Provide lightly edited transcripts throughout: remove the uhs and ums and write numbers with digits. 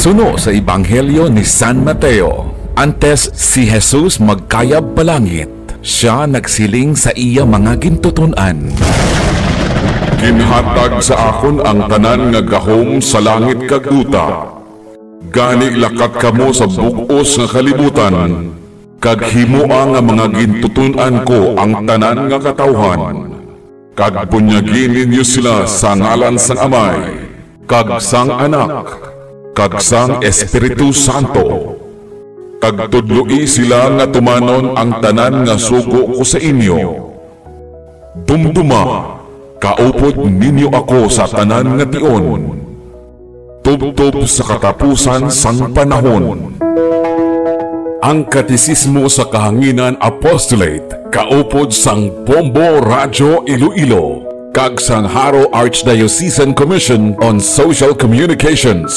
Suno sa Ebanghelyo ni San Mateo, antes si Jesus magkayab balangit, siya nagsiling sa iya mga gintuton-an. Ginhatag sa akon ang tanan nga gahom sa langit kag duta. Gani lakat kamo sa bug-os nga kalibutan, kag himua nga mga gintuton-an ko ang tanan nga katawhan. Kag bunyagin ninyo sila sa ngalan sang Amay, kag sang Anak, kag sang Espiritu Santo. Kag tudloi sila nga tumanon ang tanan nga sugo ko sa inyo. Dumduma, kaupod ninyo ako sa tanan nga tion, tubtob sa katapusan sang panahon. Ang Katisismo sa Kahanginan Apostolate, kaupod sang Bombo Radio Iloilo, kag sang Haro Archdiocesan Commission on Social Communications.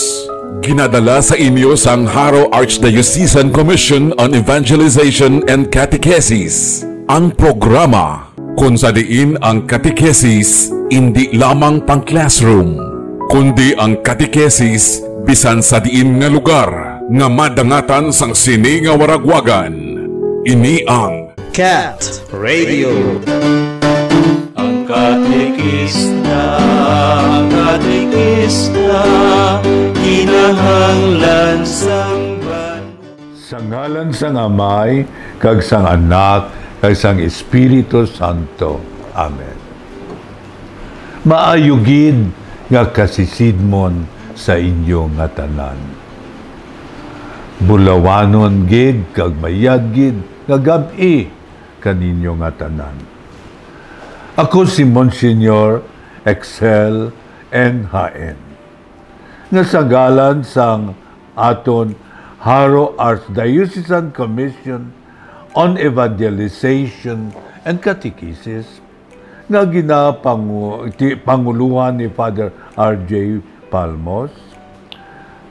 Ginadala sa inyo sang Haro Archdiocesan Commission on Evangelization and Catechesis. Ang programa kung sa diin ang catechesis hindi lamang pang classroom, kundi ang catechesis bisan sa diin nga lugar nga madangatan sang sini nga waragwagan. Ini ang Cat Radio. Ang katekista, kinahanglan sang sa ngalan sang Amay, kag sang Anak, kag sang Espiritu Santo. Amen. Maayo gid nga kasisidmon sa inyo nga tanan. Bulawanon gid kag mayad gid nga gab-i kaninyo nga tanan. Ako si Monsignor Excel NHN. Nga sa ngalan sang aton Haro Archdiocesan Commission on Evangelization and Catechesis nga ginapanguluhan ni Father R.J. Palmos,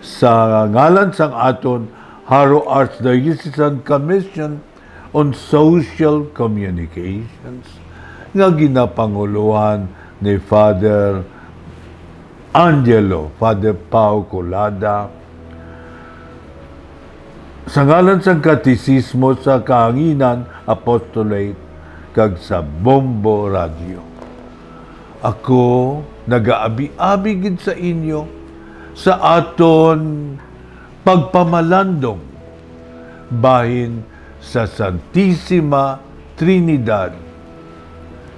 sa ngalan sang aton Haro Archdiocesan Commission on Social Communications nga ginapanguluhan ni Father Angelo, Father Pao Colada, sa ngalan sang Katisismo sa Kahanginan Apostolate kag sa Bombo Radio. Ako nagaabi-abi gid sa inyo sa aton pagpamalandong bahin sa Santissima Trinidad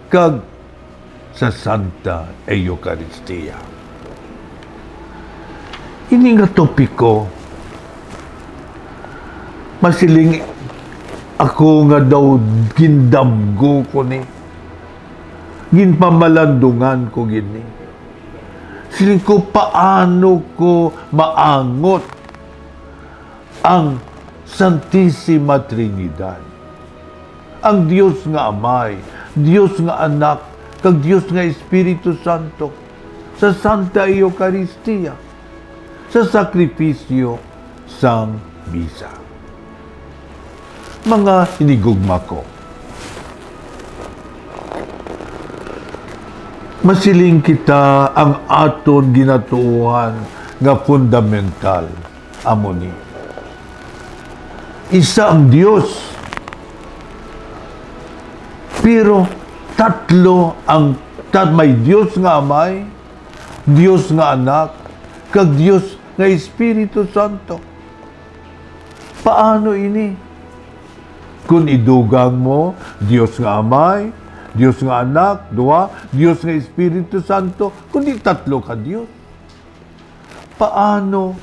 kag sa Santa Eucharistia. Ini nga topiko masiling ako nga daw gindamgo ko ni. Ginpamalandungan ko gini. Siling ko paano ko maangot ang Santissima Trinidad. Ang Diyos nga Amay, Diyos nga Anak, kag Diyos nga Espiritu Santo sa Santa Eucharistia, sa sakripisyo sang misa. Mga hinigugma ko, masiling kita ang aton ginatuuhan nga fundamental amo ni. Isa ang Diyos, pero tatlo ang may Diyos nga Amay, Diyos nga Anak, kag Diyos nga Espiritu Santo. Paano ini? Kung idugang mo, Diyos nga Amay, Diyos nga Anak, duha, Diyos nga Espiritu Santo, kundi tatlo ka Diyos. Paano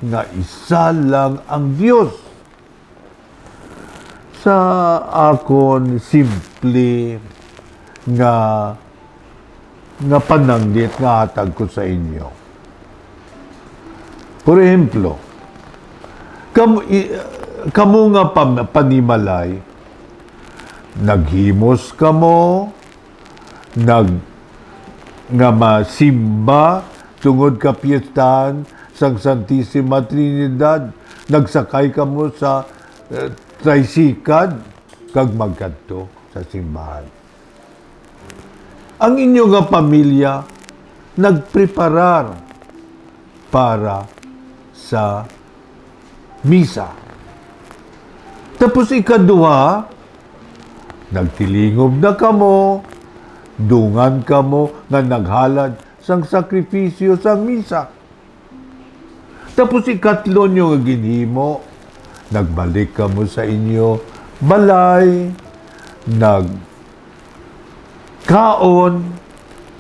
nga isa lang ang Diyos? Sa akon simple nga pananggit nga hatag ko sa inyo. Por ejemplo, kamo nga panimalay, naghimos kamo, nga masimba tungod ka piyestahan sang Santissima Trinidad, nagsakay kamo sa tricycad, kag magkadto sa simbahan. Ang inyo nga pamilya nagpreparar para sa misa. Tapos ikaduha, nagtilingob na kamo, dungan kamo nga naghalad sang sakripisyo sa misa. Tapos ikatlo nyo nga ginhimo, nagbalik kamo sa inyo balay, nagkaon,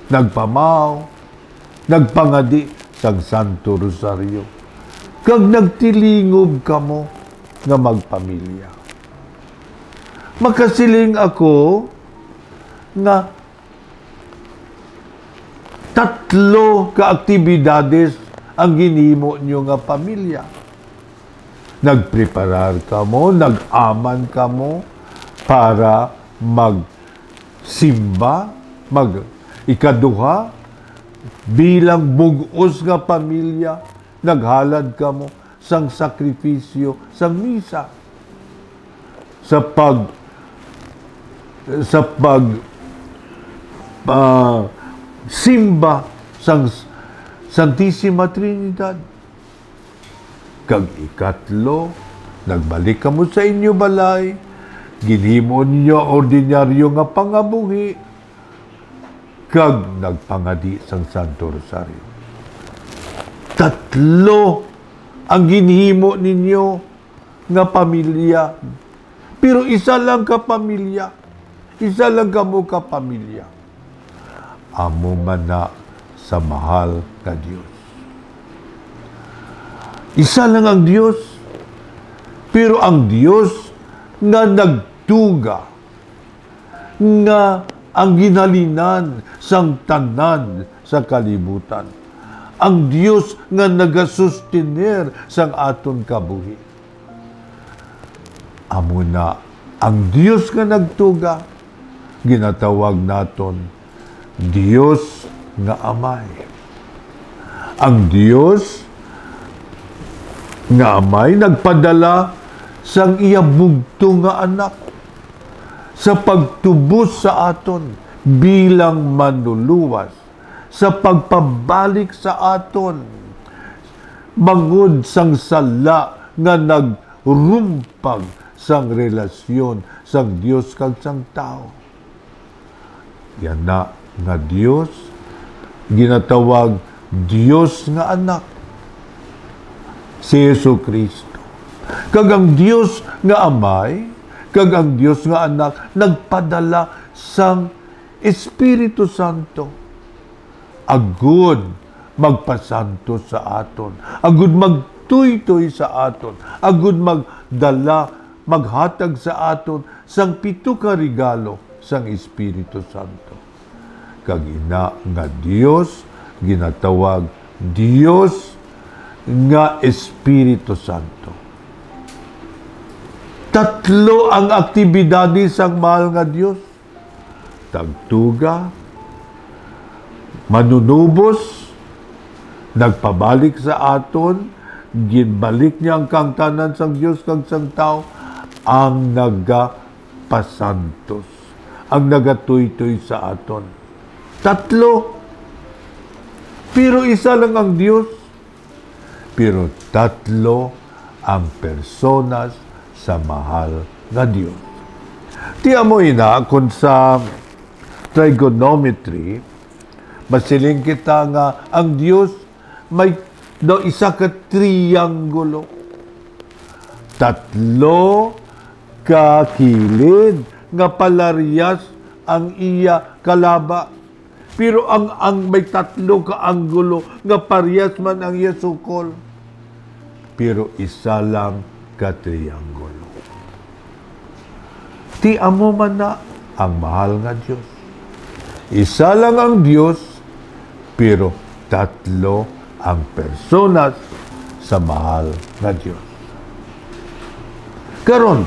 nagpamaw, nagpangadi sang Santo Rosario. Kag nagtilingob kamo nga magpamilya. Makasiling ako nga 3 ka aktibidades ang ginhimo nyo nga pamilya. Nagpreparar kamo, nag-aman kamo para magsimba, ikaduha, bilang bugos nga pamilya, naghalad kamo sang sakripisyo sang misa. Sa simba sang Santissima Trinidad. Kag ikatlo, nagbalik kamo sa inyo balay, ginhimo ninyo ordinaryo nga pangabuhi, kag nagpangadi sang Santo Rosario. 3 ang ginhimo ninyo nga pamilya. Pero isa lang ka pamilya. Isa lang kamo ka pamilya. Amo man na sa mahal na Diyos. Isa lang ang Diyos. Pero ang Diyos nga nagtuga, nga ang ginhalinan sang tanan sa kalibutan. Ang Diyos nga nagasustener sang aton kabuhi. Amo na ang Diyos nga nagtuga, ginatawag naton Diyos nga Amay. Ang Diyos nga Amay nagpadala sang iya bugto nga anak sa pagtubos sa aton bilang manluluwas, sa pagpabalik sa aton bangod sang sala nga nagrumpag sang relasyon sang Dios kag sang tao. Yan na nga Dios ginatawag Dios nga anak, si Jesucristo. Kag ang Dios nga Amay, kag ang Dios nga anak nagpadala sang Espiritu Santo agud magpasanto sa aton, agud magtuytoy sa aton, agud magdala, maghatag sa aton sang 7 ka regalo sang Espiritu Santo. Kag ina nga Dios ginatawag Dios nga Espiritu Santo. 3 ang aktibidades sang mahal nga Dios. Tagtuga, manunubos, nagpabalik sa aton, ginbalik niya ang kangtanan sang Dios kag sang tao, ang nagapasantos, ang nagatuytoy sa aton. 3. Pero isa lang ang Dios. Pero 3 ang personas sa mahal nga Dios. Tiyan mo ina, kung sa trigonometry, masiling kita nga ang Dios may isa ka triangulo. 3 ka kilid nga palaryas ang iya kalaba. Pero ang may 3 ka anggulo nga paryas man ang iya sukol. Pero isa lang ka triangulo. Ti amo man na ang mahal nga Diyos. Isa lang ang Diyos, pero 3 ang personas sa mahal nga Diyos. Karon,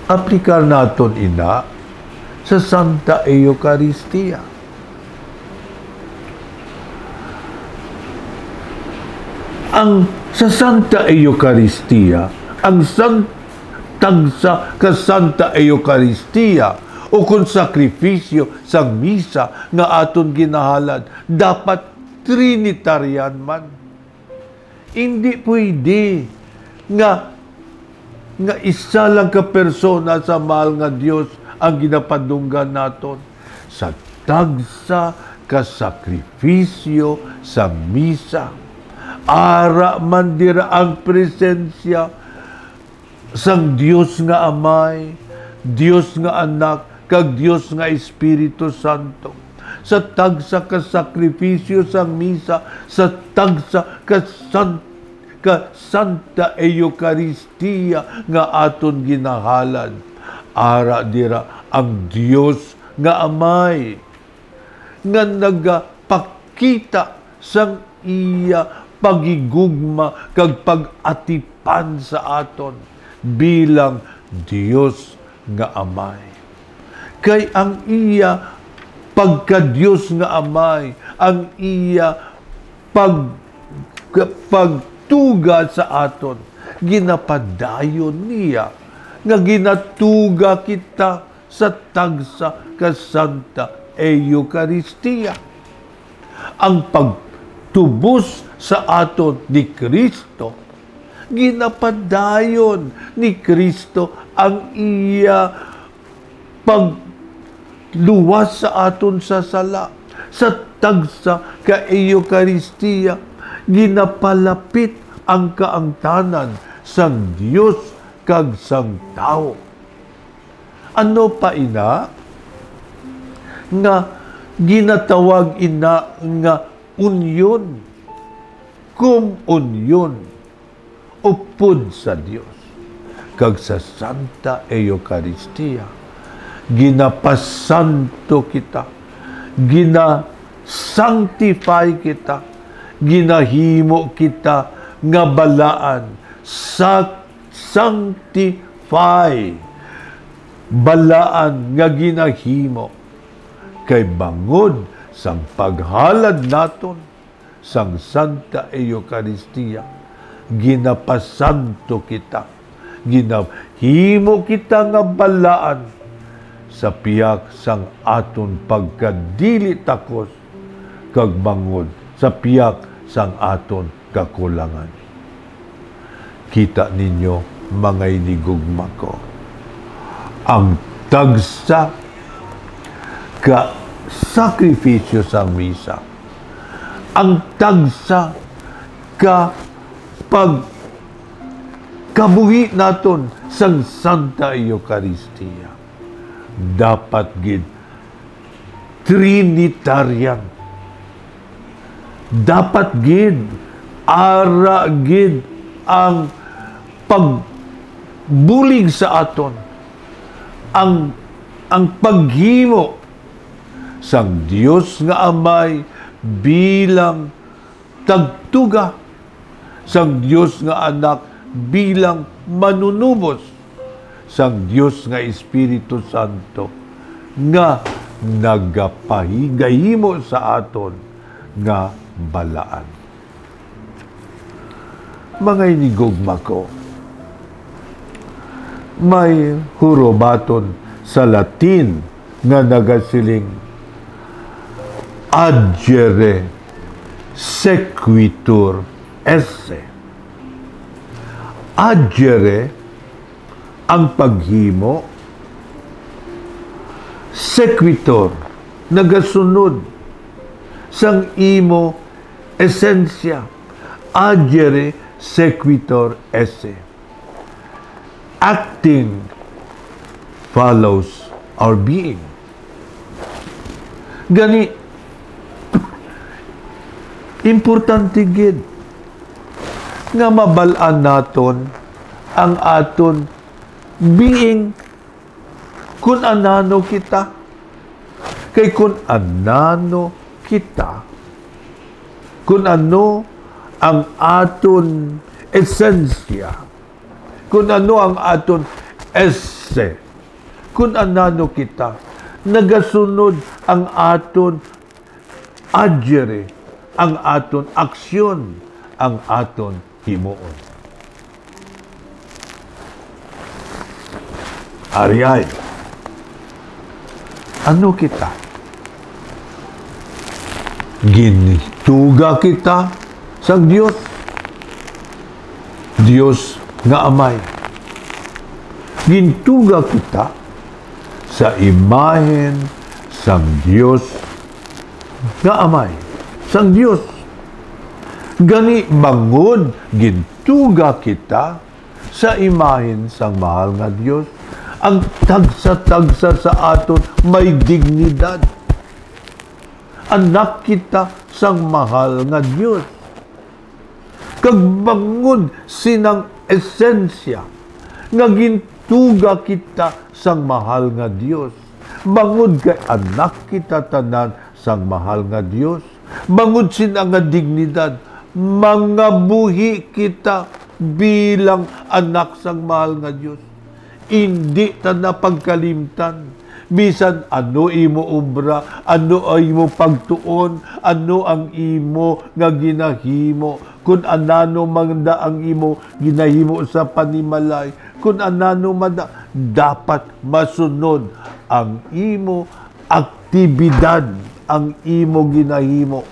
aplikar naton ina sa Santa Eucharistia. Sa Santa Eucharistia, ang tagsa ka Santa Eucharistia o kung sakripisyo sa misa nga aton ginahalad, dapat Trinitarian man. Hindi pwede nga isa lang ka persona sa mahal nga Dios ang ginapadunggan naton. Sa tagsa ka sakripisyo sa misa, ara man dira ang presensya sang Dios nga Amay, Dios nga Anak, kag Dios nga Espiritu Santo. Sa tagsa ka sakripisyo sa misa, sa tagsa ka Santa Eucharistia nga aton ginahalad, ara dira ang Dios nga Amay nga nagapakita sang iya pagigugma kag pag-atipan sa aton bilang Dios nga Amay. Kay ang iya pagka-Diyos nga Amay, ang iya pagtuga sa aton, ginapadayon niya nga ginatuga kita sa tagsa ka Santa Eucharistia. Ang pagtubos sa aton ni Kristo, ginapadayon ni Kristo ang iya pagluwas sa aton sa sala. Sa tagsa ka Eucharistia, ginapalapit ang kaangtanan sang Dios kag sang tao. Ano pa ina? Nga ginatawag ina nga union, komunyon, upod sa Dios kag sa Santa Eucharistia. Ginapasanto kita, gina-sanctify kita, ginahimo kita nga balaan, sanctify, balaan nga ginahimo, kay bangod sang paghalad naton sang Santa Eucharistia, ginapasanto kita, ginahimo kita nga balaan sa piyak sang aton pagkadili takos kag bangod sa piyak sang aton kakulangan. Kita ninyo, mga inigugma ko, ang tagsa ka sakripisyo sa misa, ang tagsa ka pagkabuhi naton sang Santa Eucharistia, dapat gid Trinitarian, dapat gid ara gid ang pagbulig sa aton, ang paghimo sang Dios nga Amay bilang tagtuga, sang Dios nga Anak bilang manunubos, sang Dios nga Espiritu Santo nga nagapahigayimo sa aton nga balaan. Mga inigugma ko, may hurobaton sa Latin nga nagasiling adjere sequitur esse. Adjere ang paghimo, sequitur nagasunod sang imo esensya. Adjere sequitur esse. Acting follows our being. Gani, importante gid nga mabalaan naton ang aton being kung anano kita. Kay kung anano kita, kung ano ang aton esensya, kung ano ang aton esse, kung anano kita, nagasunod ang aton adjere, ang aton aksyon, ang aton himuon. Ariyay, ano kita? Ginituga kita sa Diyos. Dios nga Amay. Gintuga kita sa imahen sang Dios nga Amay. Sang Dios. Gani bangod gintuga kita sa imahen sang mahal nga Dios. Ang tagsa-tagsa sa aton may dignidad. Anak kita sang mahal nga Dios. Kag bangod sinang esensya nga gintuga kita sang mahal nga Dios. Bangod kay anak kita tanan sang mahal nga Dios. Bangod sinang nga dignidad, mga buhi kita bilang anak sang mahal nga Dios. Hindi ta na pagkalimtan. Bisan ano imo obra, ano imo pagtuon, ano ang imo nga ginahimo, kung anano magda ang imo ginahimo sa panimalay, kung anano mada, dapat masunod ang imo aktibidad, ang imo ginahimo.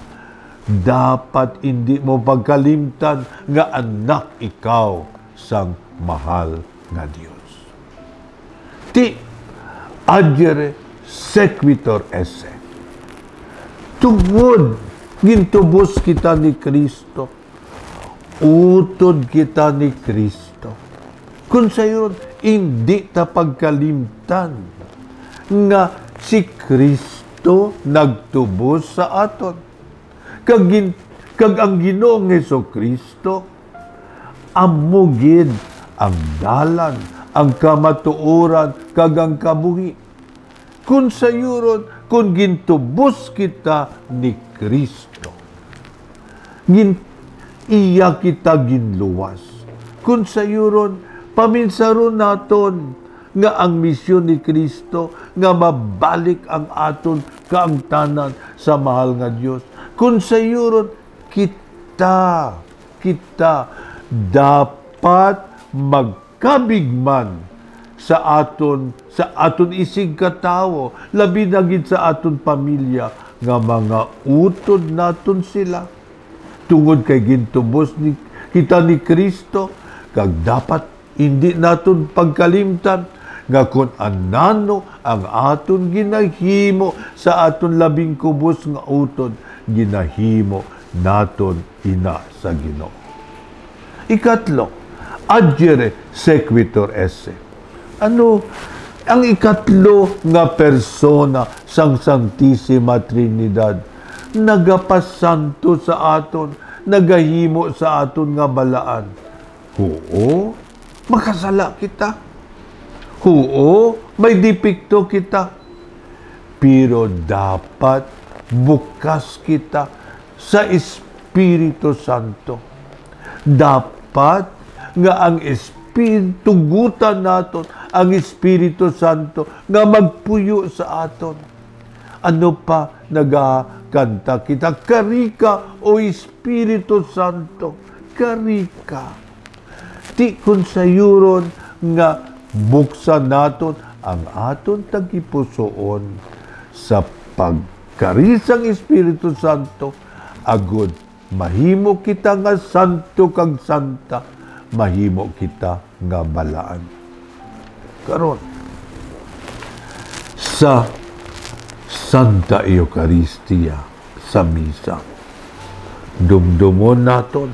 Dapat hindi mo pagkalimtan nga anak ikaw sang mahal nga Dios. Adjere sequitur esse. Tungod gintubos kita ni Kristo, utod kita ni Kristo. Kung sayon, hindi ta pagkalimtan nga si Kristo nagtubos sa aton. Kag ang Ginoong Hesukristo amugid ang dalan, ang kamatuoran, kag ang kabuhi. Kung sayuron, kung gintubos kita ni Kristo, iya kita ginluwas. Kung sayuron, paminsaron naton nga ang misyon ni Kristo nga mabalik ang aton kaangtanan sa mahal nga Dios. Kung sayuron, kita dapat magkabigman sa aton isig katawo, labi na gid sa aton pamilya nga mga utod naton sila tungod kay gintubos kita ni Kristo. Kag dapat hindi naton pagkalimtan nga kung anano ang aton ginahimo sa aton labing kubos nga utod, ginahimo naton ina sa Ginoo. Ikatlo, adjere sequitur esse. Ano ang ikatlo nga persona sang Santissima Trinidad? Nagapasanto sa aton, nagahimo sa aton nga balaan. Oo, makasala kita. Oo, may dipikto kita. Pero dapat bukas kita sa Espiritu Santo. Dapat nga ang tugutan naton ang Espiritu Santo nga magpuyo sa aton. Ano pa nagakanta kita? Karika o Espiritu Santo, karika. Ti kun sayuron nga buksan naton ang aton tagipusoon sa pagkarisang Espiritu Santo, agud mahimo kita nga santo kag santa, mahimo kita nga balaan. Karon sa Santa Eucharistia sa misa, dumdumon naton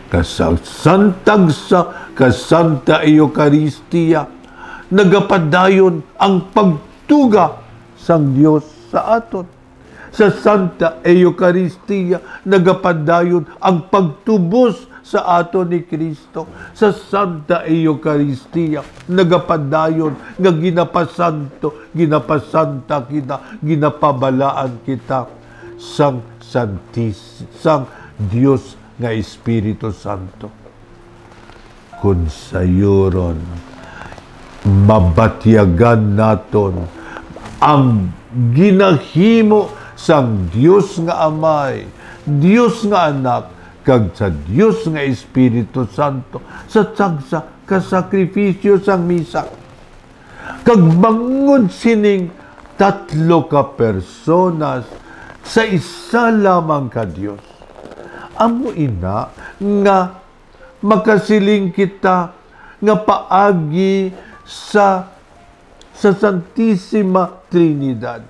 kasantag sa Santa Eucharistia, nagapadayon ang pagtuga sang Dios sa aton. Sa Santa Eucharistia, nagapadayon ang pagtubos sa aton ni Kristo. Sa Santa Eucharistia, nagapadayon nga ginapasanta kita, ginapabalaan kita sang Dios nga Espiritu Santo. Kung sayuron, mabatyagan naton ang ginahimo sang Dios nga Amay, Dios nga Anak, kag sa Dios nga Espiritu Santo sa tagsa kasakripisyo sang misa. Kag bangod sining tatlo ka personas sa isa lamang ka Dios. Amo ina nga makasiling kita nga paagi sa Santissima Trinidad.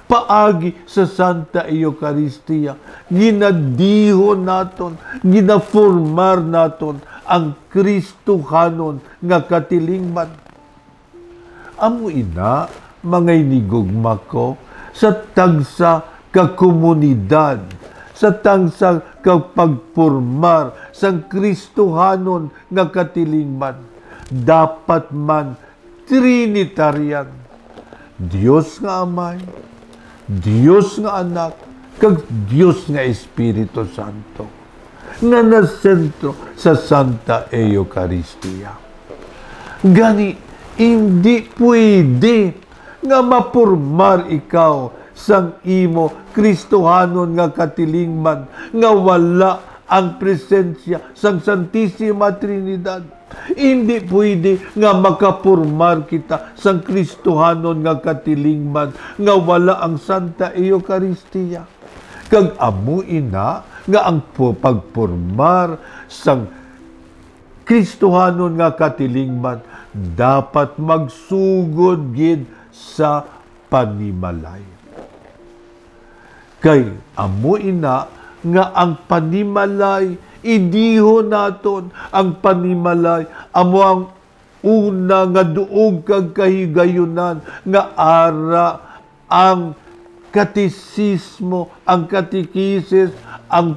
Paagi sa Santa Eucharistia, ginadihon naton, ginaformar naton ang Kristohanon nga katilingman. Amo ina, mga inigugma ko, sa tagsa kakomunidad, sa tagsa kapagpormar sang Kristohanon nga katilingman, dapat man Trinitarian. Diyos nga Amay, Diyos nga Anak, kag Diyos nga Espiritu Santo, nga nasentro sa Santa Eucharistia. Gani, hindi pwede nga mapurmar ikaw sang imo Kristohanon nga katilingman nga wala ang presensya sang Santissima Trinidad. Hindi pwede nga makapurmar kita sang Kristohanon nga katilingman nga wala ang Santa Eucharistia. Kag amo ina nga ang pagpurmar sang Kristohanon nga katilingman dapat magsugod gid sa panimalay. Kay amo ina nga ang panimalay idiho naton, ang panimalay amo ang una nga duog kag kahigayunan nga ang katisismo, ang katekisis, ang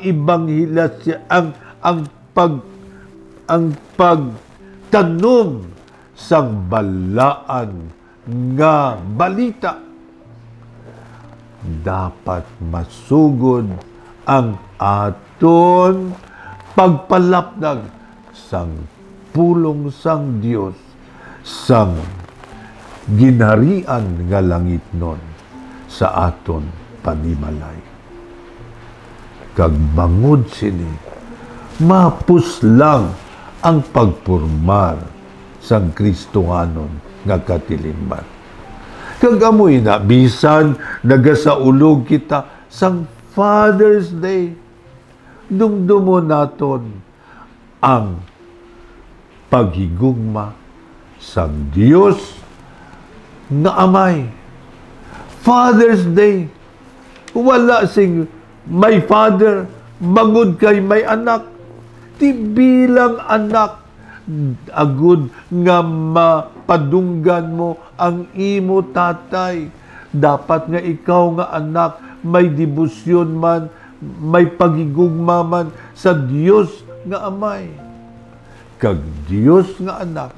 ibanghelasya, ang pagtanom sang balaan nga balita. Dapat masugod ang aton pagpalapdag sang pulong sang Dios sang ginharian nga langit nun sa aton panimalay. Kag bangod sini, mapus lang ang pagpurmar sang Kristohanon nga katilingman. Kag amoy na, bisan nagasaulog kita sang Father's Day, dumdumo naton ang paghigugma sang Dios nga Amay. Father's Day, wala sing may father, bangod kay may anak. Ti bilang anak, agud nga mapadunggan mo ang imo tatay. Dapat nga ikaw nga anak, may debosyon man, may pagigugma man sa Dios nga Amay. Kag Dios nga anak,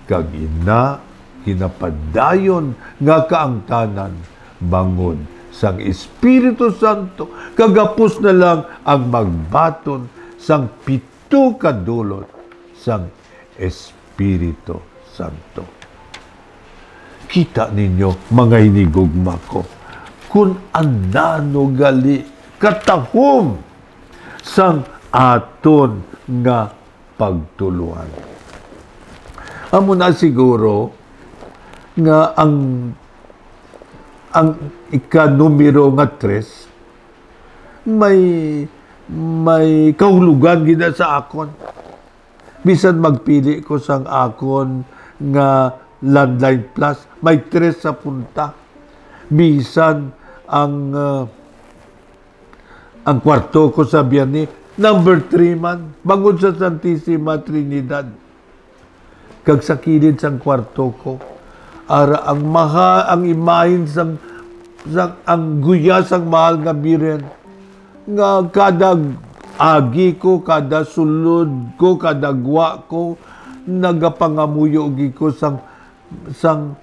kag ina, kinapadayon nga kaangtanan, bangod sang Espiritu Santo, kagapos na lang ang magbaton sang pito kadulot sang Espiritu Santo. Kita ninyo, mga hinigugma ko, kung andano gali katahom sang aton nga pagtuluan. Amo na siguro nga ang ikanumero nga 3 may kahulugan gina sa akon. Bisan magpili ko sang akon nga landline plus, may 3 sa punta. Bisan ang kwarto ko sa biyani, number 3 man, bangod sa Santissima Trinidad. Kag sa kilid sang kwarto ko, ara ang imahin sang ang guya sang mahal nga biren, nga kada agi ko, kada sulod ko, kada gwa ko, nagapangamuyo ko sang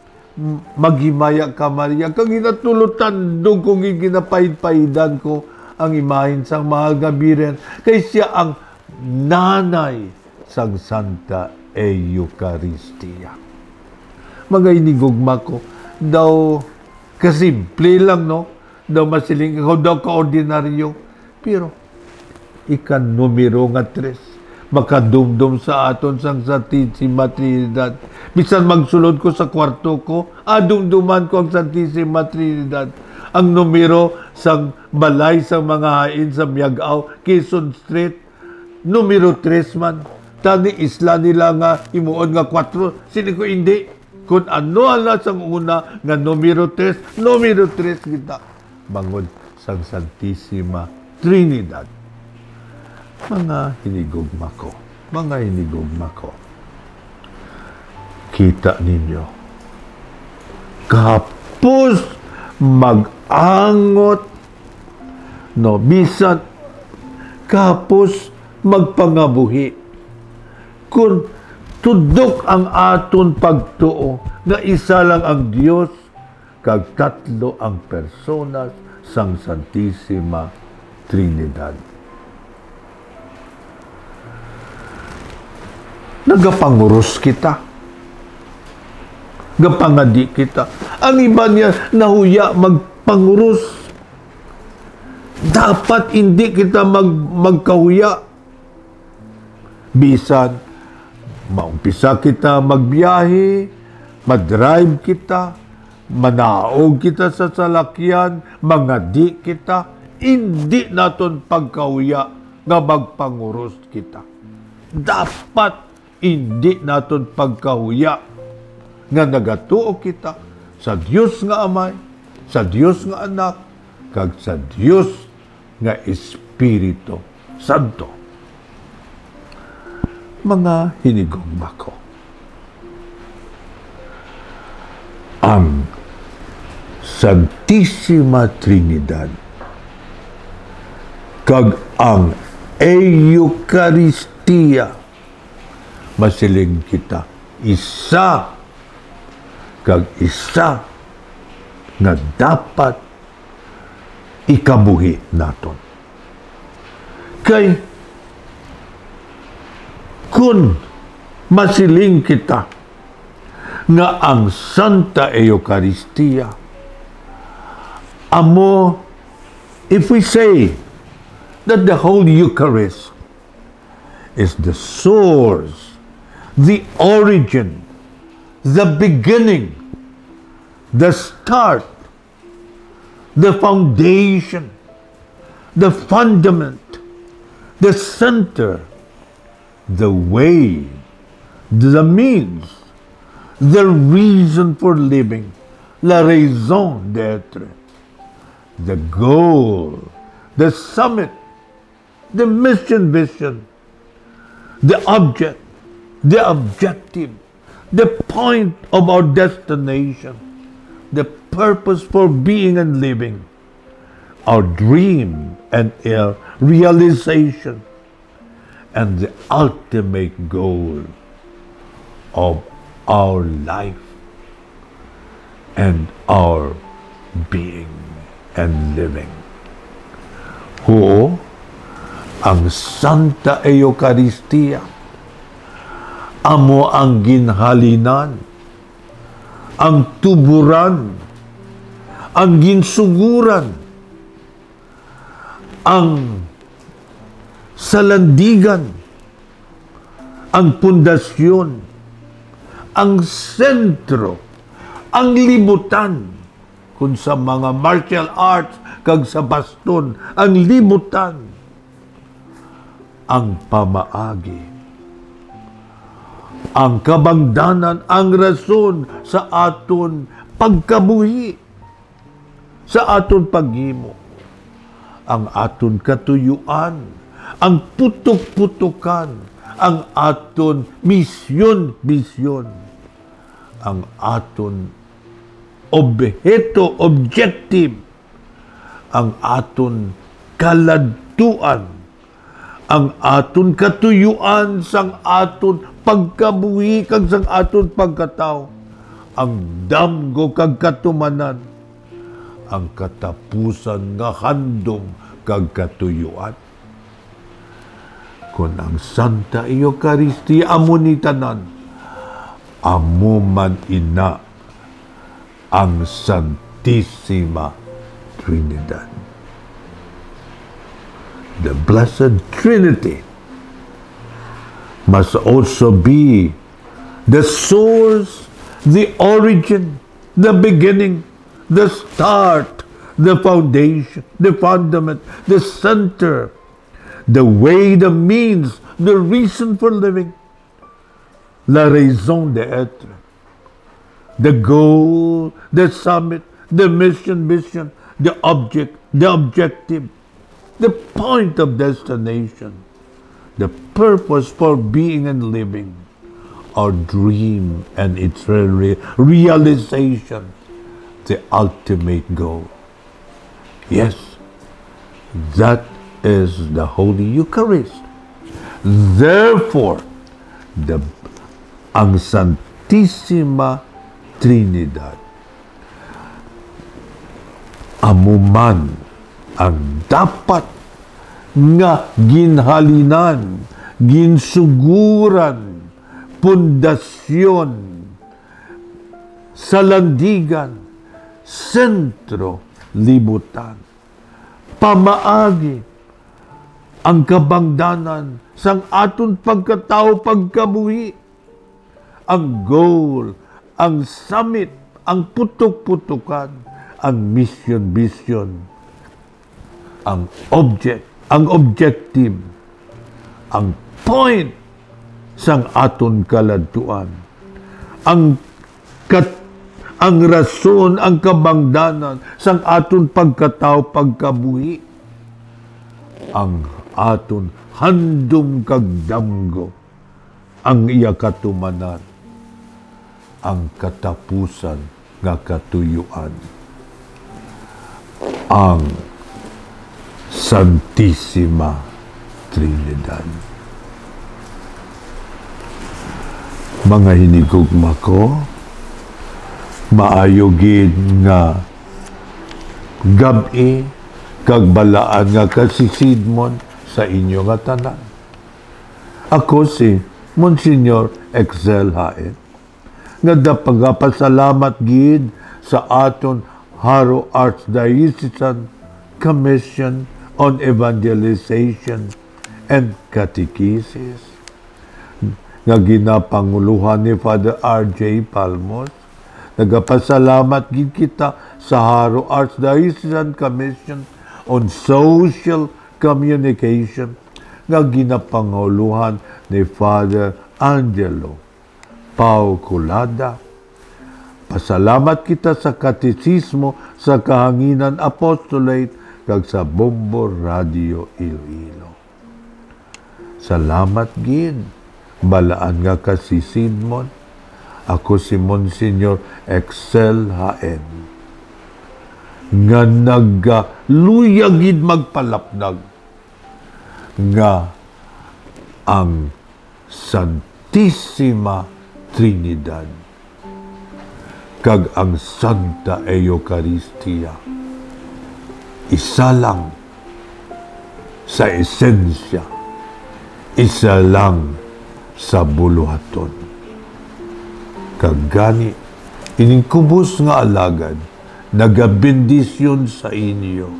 maghimaya ka Maria. Kag ginatulutan doon kung ginapahid-pahidan ko ang imahin sang mahal nga biren. Kay siya ang nanay sang Santa Eucharistia. Mga inigugma ko, daw kasimple lang, no? Daw masiling, daw ka-ordinaryo. Pero, ikan numero nga 3, makadumdum sa aton sang Santissima Trinidad. Bisan magsulod ko sa kwarto ko, dumduman ko ang Santissima Trinidad. Ang numero sang balay sang mga hain sa Miagaw, Quezon Street, numero 3 man. Tani isla nila nga imuon nga 4. Sini ko hindi. Kung ano ala sang una nga numero 3 kita. Bangod sang Santissima Trinidad. Mga hinigugma ko. Kita ninyo. Kapos mag-angot no bisan kapos magpangabuhi kung tudok ang aton pagtuo nga isa lang ang Dios kag tatlo ang personas sang Santissima Trinidad. Nagapangurus kita. Gapangadi kita. Ang iba niya nahuya magpangurus. Dapat hindi kita magkahuya. Bisan, maumpisa kita magbiyahe, madrive kita, manaog kita sa salakyan, mangadi kita, hindi naton pagkahuya nga magpangurus kita. Dapat hindi naton pagkahuya nga nagatuo kita sa Dios nga Amay, sa Dios nga Anak, kag sa Dios nga Espiritu Santo. Mga hinigugma ko, ang Santissima Trinidad kag ang Eucharistia masiling kita isa kag isa nga dapat ikabuhi naton. Kay kung masiling kita nga ang Santa Eucharistia amo, if we say that the whole Eucharist is the source, the origin, the beginning, the start, the foundation, the fundament, the center, the way, the means, the reason for living, la raison d'être, the goal, the summit, the mission vision, the object, the objective, the point of our destination, the purpose for being and living, our dream and our realization, and the ultimate goal of our life and our being and living. Ho, ang Santa Eucharistia amo ang ginhalinan, ang tuburan, ang ginsuguran, ang salandigan, ang pundasyon, ang sentro, ang libutan, kung sa mga martial arts kag sa baston, ang libutan, ang pamaagi, ang kabangdanan, ang rason sa aton pagkabuhi, sa aton paghimo, ang aton katuyuan, ang putok-putukan, ang aton misyon, ang aton objective, ang aton kaladtuan, ang aton katuyuan sang aton pagkabuhi kag sang aton pagkatao, ang damgo kag katumanan, ang katapusan nga handom kag katuyuan. Kung ang Santa Eucharistia amo ni tanan, amo man ina ang Santissima Trinidad. The Blessed Trinity must also be the source, the origin, the beginning, the start, the foundation, the fundament, the center, the way, the means, the reason for living, la raison d'être, the goal, the summit, the mission, the object, the objective, the point of destination, the purpose for being and living, our dream and its realization, the ultimate goal. Yes, that is the Holy Eucharist. Therefore, ang Santissima Trinidad, amuman ang dapat nga ginhalinan, ginsuguran, pundasyon, salandigan, sentro, libutan, pamaagi, ang kabangdanan sang aton pagkatao pagkabuhi, ang goal, ang summit, ang putok-putukan, ang mission, ang object, ang objective, ang point sang aton kaladtuan, ang rason, ang kabangdanan sang aton pagkatao pagkabuhi, ang aton handom kagdamgo, ang iya katumanan, ang katapusan nga katuyuan, ang Santissima Trinidad. Mga hinigugma ko, maayo gid nga gabi kag balaan nga kasisidmon sa inyo nga tanan. Ako si Monsignor Excel Haen, nga dapagapasalamat gid sa aton Haro Archdiocesan Commission on Evangelization and Catechesis nga ginapanguluhan ni Father R.J. Palmos. Nagapasalamat gid kita sa Haro Archdiocesan Commission on Social Communication nga ginapanguluhan ni Father Angelo Pau Culada. Pasalamat kita sa Katesismo sa Kahanginan Apostolate kag sa Bombo Radio Iloilo. Salamat gid, balaan nga kasisidmon. Ako si Monsignor Excel Haen, nga nagluya gid magpalapnag nga ang Santissima Trinidad kag ang Santa Eucharistia isa lang sa esensya, isa lang sa buluhaton. Kag gani ining kubos nga alagad nagabendisyon sa inyo,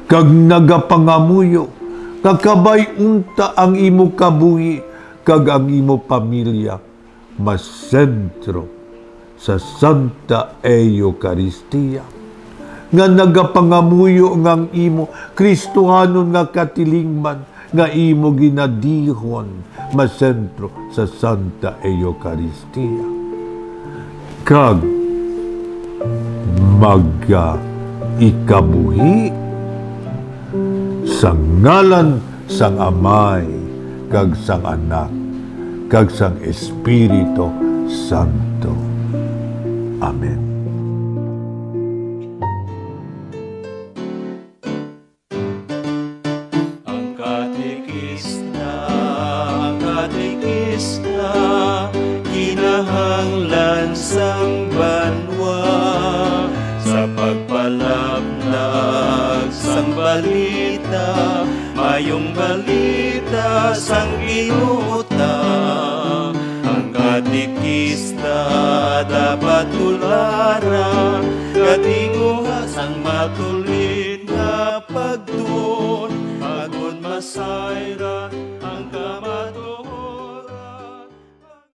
kag nagapangamuyo, kakabay unta ang imo kabuhi, kag ang imo pamilya masentro sa Santa Eucharistia, nga nagapangamuyo ngang imo Kristohanon nga katilingman, nga imo ginadihon masentro sa Santa Eucharistia, kag ikabuhi sa ngalan sang Amay, kag sang Anak, kag sang Espiritu Santo. Amen. Ang katekista, kinahanglan sang banwa sa pagpalaplag sang balita, mayong balita sang ginuota. Ang katekista dapat tulara, katinguha sang matuloy